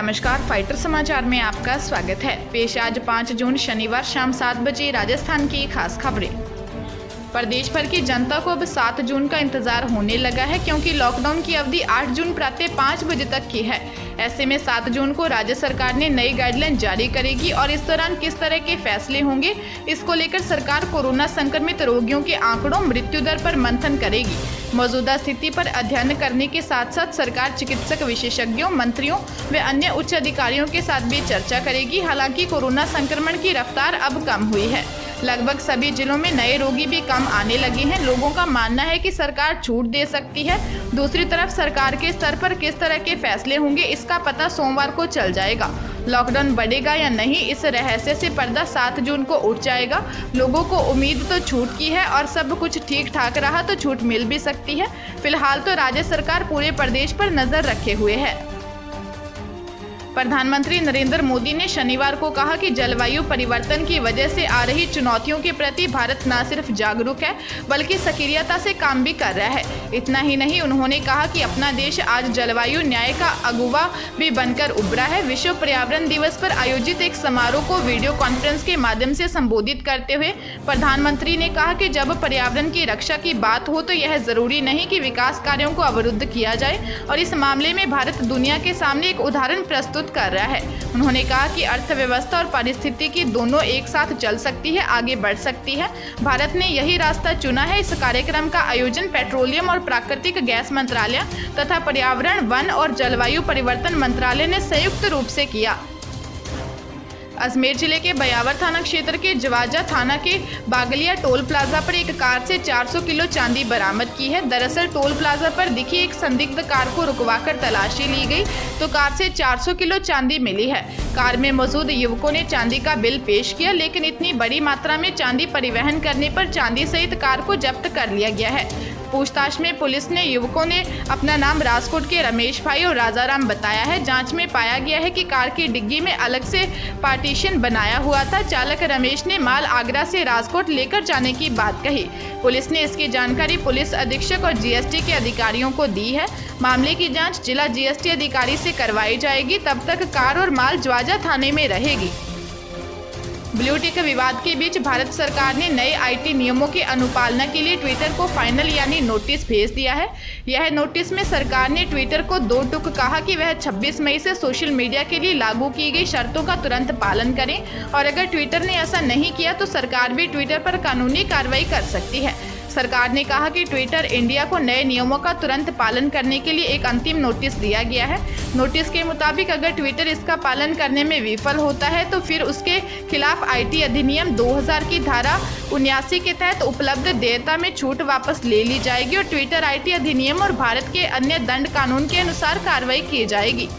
नमस्कार, फाइटर समाचार में आपका स्वागत है। पेश आज 5 जून शनिवार शाम 7 बजे राजस्थान की खास खबरें। प्रदेश भर की जनता को अब 7 जून का इंतजार होने लगा है, क्योंकि लॉकडाउन की अवधि 8 जून प्रातः 5 बजे तक की है। ऐसे में 7 जून को राज्य सरकार ने नई गाइडलाइन जारी करेगी और इस दौरान किस तरह के फैसले होंगे, इसको लेकर सरकार कोरोना संक्रमित रोगियों के आंकड़ों, मृत्यु दर पर मंथन करेगी। मौजूदा स्थिति पर अध्ययन करने के साथ साथ सरकार चिकित्सक विशेषज्ञों, मंत्रियों व अन्य उच्च अधिकारियों के साथ भी चर्चा करेगी। हालांकि कोरोना संक्रमण की रफ्तार अब कम हुई है। लगभग सभी जिलों में नए रोगी भी कम आने लगे हैं। लोगों का मानना है कि सरकार छूट दे सकती है। दूसरी तरफ सरकार के स्तर पर किस तरह के फैसले होंगे, इसका पता सोमवार को चल जाएगा। लॉकडाउन बढ़ेगा या नहीं, इस रहस्य से पर्दा 7 जून को उठ जाएगा। लोगों को उम्मीद तो छूट की है और सब कुछ ठीक ठाक रहा तो छूट मिल भी सकती है। फिलहाल तो राज्य सरकार पूरे प्रदेश पर नजर रखे हुए है। प्रधानमंत्री नरेंद्र मोदी ने शनिवार को कहा कि जलवायु परिवर्तन की वजह से आ रही चुनौतियों के प्रति भारत न सिर्फ जागरूक है बल्कि सक्रियता से काम भी कर रहा है। इतना ही नहीं, उन्होंने कहा कि अपना देश आज जलवायु न्याय का अगुवा भी बनकर उभरा है। विश्व पर्यावरण दिवस पर आयोजित एक समारोह को वीडियो कॉन्फ्रेंस के माध्यम से संबोधित करते हुए प्रधानमंत्री ने कहा कि जब पर्यावरण की रक्षा की बात हो तो यह जरूरी नहीं कि विकास कार्यों को अवरुद्ध किया जाए और इस मामले में भारत दुनिया के सामने एक उदाहरण प्रस्तुत कर रहा है। उन्होंने कहा कि अर्थव्यवस्था और पारिस्थितिकी दोनों एक साथ चल सकती है, आगे बढ़ सकती है। भारत ने यही रास्ता चुना है। इस कार्यक्रम का आयोजन पेट्रोलियम और प्राकृतिक गैस मंत्रालय तथा पर्यावरण, वन और जलवायु परिवर्तन मंत्रालय ने संयुक्त रूप से किया। अजमेर जिले के बयावर थाना क्षेत्र के जवाजा थाना के बागलिया टोल प्लाजा पर एक कार से 400 किलो चांदी बरामद की है। दरअसल टोल प्लाजा पर दिखी एक संदिग्ध कार को रुकवाकर तलाशी ली गई तो कार से 400 किलो चांदी मिली है। कार में मौजूद युवकों ने चांदी का बिल पेश किया, लेकिन इतनी बड़ी मात्रा में चांदी परिवहन करने पर चांदी सहित कार को जब्त कर लिया गया है। पूछताछ में पुलिस ने युवकों ने अपना नाम राजकोट के रमेश भाई और राजाराम बताया है। जांच में पाया गया है कि कार की डिग्गी में अलग से पार्टीशन बनाया हुआ था। चालक रमेश ने माल आगरा से राजकोट लेकर जाने की बात कही। पुलिस ने इसकी जानकारी पुलिस अधीक्षक और जीएसटी के अधिकारियों को दी है। मामले की जांच जिला जीएसटी अधिकारी से करवाई जाएगी। तब तक कार और माल ज्वाजा थाने में रहेगी। ब्लूटिक विवाद के बीच भारत सरकार ने नए आईटी नियमों की अनुपालना के लिए ट्विटर को फाइनल यानी नोटिस भेज दिया है। यह नोटिस में सरकार ने ट्विटर को 2 टूक कहा कि वह 26 मई से सोशल मीडिया के लिए लागू की गई शर्तों का तुरंत पालन करें और अगर ट्विटर ने ऐसा नहीं किया तो सरकार भी ट्विटर पर कानूनी कार्रवाई कर सकती है। सरकार ने कहा कि ट्विटर इंडिया को नए नियमों का तुरंत पालन करने के लिए एक अंतिम नोटिस दिया गया है। नोटिस के मुताबिक अगर ट्विटर इसका पालन करने में विफल होता है तो फिर उसके खिलाफ आईटी अधिनियम 2000 की धारा 79 के तहत उपलब्ध देयता में छूट वापस ले ली जाएगी और ट्विटर आईटी अधिनियम और भारत के अन्य दंड कानून के अनुसार कार्रवाई की जाएगी।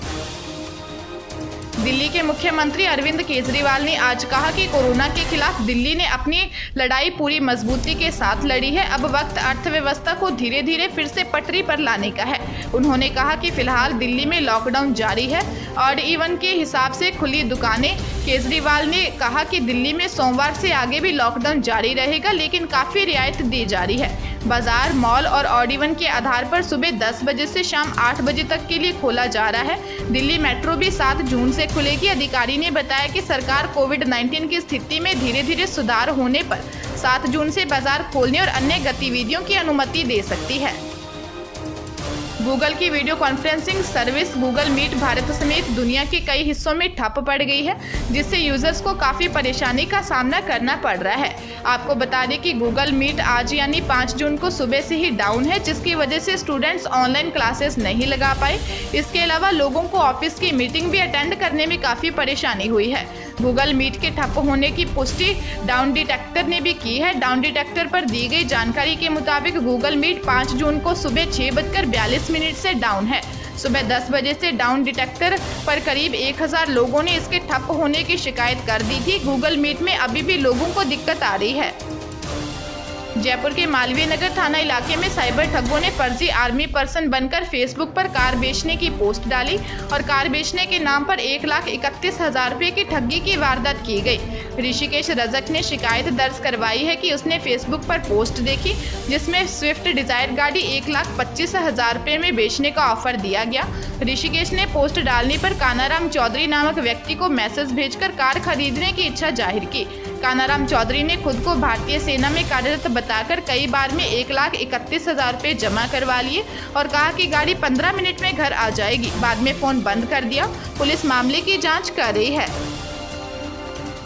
दिल्ली के मुख्यमंत्री अरविंद केजरीवाल ने आज कहा कि कोरोना के खिलाफ दिल्ली ने अपनी लड़ाई पूरी मजबूती के साथ लड़ी है। अब वक्त अर्थव्यवस्था को धीरे धीरे फिर से पटरी पर लाने का है। उन्होंने कहा कि फिलहाल दिल्ली में लॉकडाउन जारी है और इवन के हिसाब से खुली दुकानें। केजरीवाल ने कहा कि दिल्ली में सोमवार से आगे भी लॉकडाउन जारी रहेगा, लेकिन काफ़ी रियायत दी जा रही है। बाजार, मॉल और ऑड इवन के आधार पर सुबह 10 बजे से शाम 8 बजे तक के लिए खोला जा रहा है। दिल्ली मेट्रो भी 7 जून से खुलेगी। अधिकारी ने बताया कि सरकार कोविड-19 की स्थिति में धीरे धीरे सुधार होने पर 7 जून से बाजार खोलने और अन्य गतिविधियों की अनुमति दे सकती है। गूगल की video conferencing service Google Meet Bharat समेत दुनिया के कई हिस्सों में ठप पड़ गई है, जिससे यूजर्स को काफ़ी परेशानी का सामना करना पड़ रहा है। आपको बता दें कि गूगल मीट आज यानी 5 जून को सुबह से ही डाउन है, जिसकी वजह से स्टूडेंट्स ऑनलाइन क्लासेस नहीं लगा पाए। इसके अलावा लोगों को ऑफिस की मीटिंग भी अटेंड करने में काफ़ी परेशानी हुई है। गूगल मीट के ठप होने की पुष्टि डाउन डिटेक्टर ने भी की है। डाउन डिटेक्टर पर दी गई जानकारी के मुताबिक गूगल मीट 5 जून को सुबह 6:42 से डाउन है। सुबह 10 बजे से डाउन डिटेक्टर पर करीब 1000 लोगों ने इसके ठप होने की शिकायत कर दी थी। गूगल मीट में अभी भी लोगों को दिक्कत आ रही है। जयपुर के मालवीय नगर थाना इलाके में साइबर ठगों ने फर्जी आर्मी पर्सन बनकर फेसबुक पर कार बेचने की पोस्ट डाली और कार बेचने के नाम पर 1,31,000 रुपये की ठगी की वारदात की गई। ऋषिकेश रजक ने शिकायत दर्ज करवाई है कि उसने फेसबुक पर पोस्ट देखी जिसमें स्विफ्ट डिजायर गाड़ी 1,25,000 रुपये में बेचने का ऑफर दिया गया। ऋषिकेश ने पोस्ट डालने पर कानाराम चौधरी नामक व्यक्ति को मैसेज भेजकर कार खरीदने की इच्छा जाहिर की। कानाराम चौधरी ने खुद को भारतीय सेना में कार्यरत बताकर कई बार में 1,31,000 रुपये जमा करवा लिए और कहा कि गाड़ी 15 मिनट में घर आ जाएगी। बाद में फोन बंद कर दिया। पुलिस मामले की जांच कर रही है।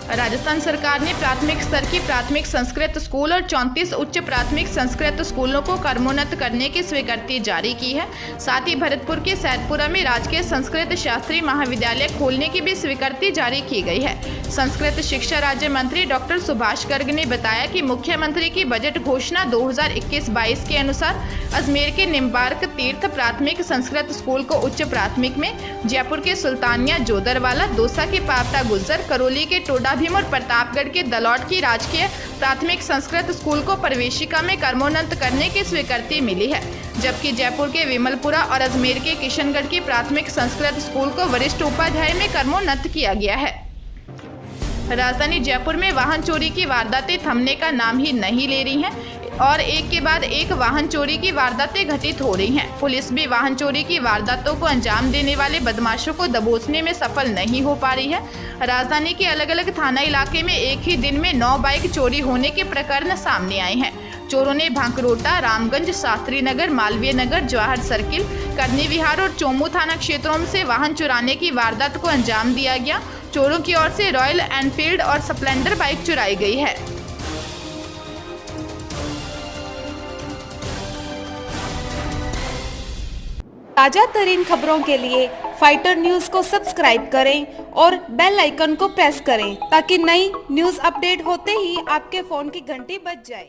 राजस्थान सरकार ने प्राथमिक स्तर की प्राथमिक संस्कृत स्कूल और 34 उच्च प्राथमिक संस्कृत स्कूलों को क्रमोन्नत करने की स्वीकृति जारी की है। साथ ही भरतपुर के सैदपुरा में राजकीय संस्कृत शास्त्री महाविद्यालय खोलने की भी स्वीकृति जारी की गई है। संस्कृत शिक्षा राज्य मंत्री डॉक्टर सुभाष गर्ग ने बताया कि मुख्यमंत्री की बजट घोषणा 2021-22 के अनुसार अजमेर के निम्बार्क तीर्थ प्राथमिक संस्कृत स्कूल को उच्च प्राथमिक में, जयपुर के सुल्तानिया जोदरवाला, दौसा के पावटा गुज्जर, करौली के टोडा भीम और प्रतापगढ़ के दलौट की राजकीय प्राथमिक संस्कृत स्कूल को प्रवेशिका में क्रमोन्नत करने की स्वीकृति मिली है, जबकि जयपुर के विमलपुरा और अजमेर के किशनगढ़ की प्राथमिक संस्कृत स्कूल को वरिष्ठ उपाध्याय में क्रमोन्नत किया गया है। राजधानी जयपुर में वाहन चोरी की वारदातें थमने का नाम ही नहीं ले रही हैं और एक के बाद एक वाहन चोरी की वारदातें घटित हो रही हैं। पुलिस भी वाहन चोरी की वारदातों को अंजाम देने वाले बदमाशों को दबोचने में सफल नहीं हो पा रही है। राजधानी के अलग अलग थाना इलाके में एक ही दिन में 9 बाइक चोरी होने के प्रकरण सामने आए हैं। चोरों ने भांकरोटा, रामगंज, शास्त्री नगर, मालवीय नगर, जवाहर सर्किल, करनी विहार और चोमू थाना क्षेत्रों से वाहन चुराने की वारदात को अंजाम दिया गया। चोरों की ओर से रॉयल एनफील्ड और स्प्लेंडर बाइक चुराई गई है। ताजा तरीन खबरों के लिए फाइटर न्यूज को सब्सक्राइब करें और बेल आइकन को प्रेस करें ताकि नई न्यूज अपडेट होते ही आपके फोन की घंटी बज जाए।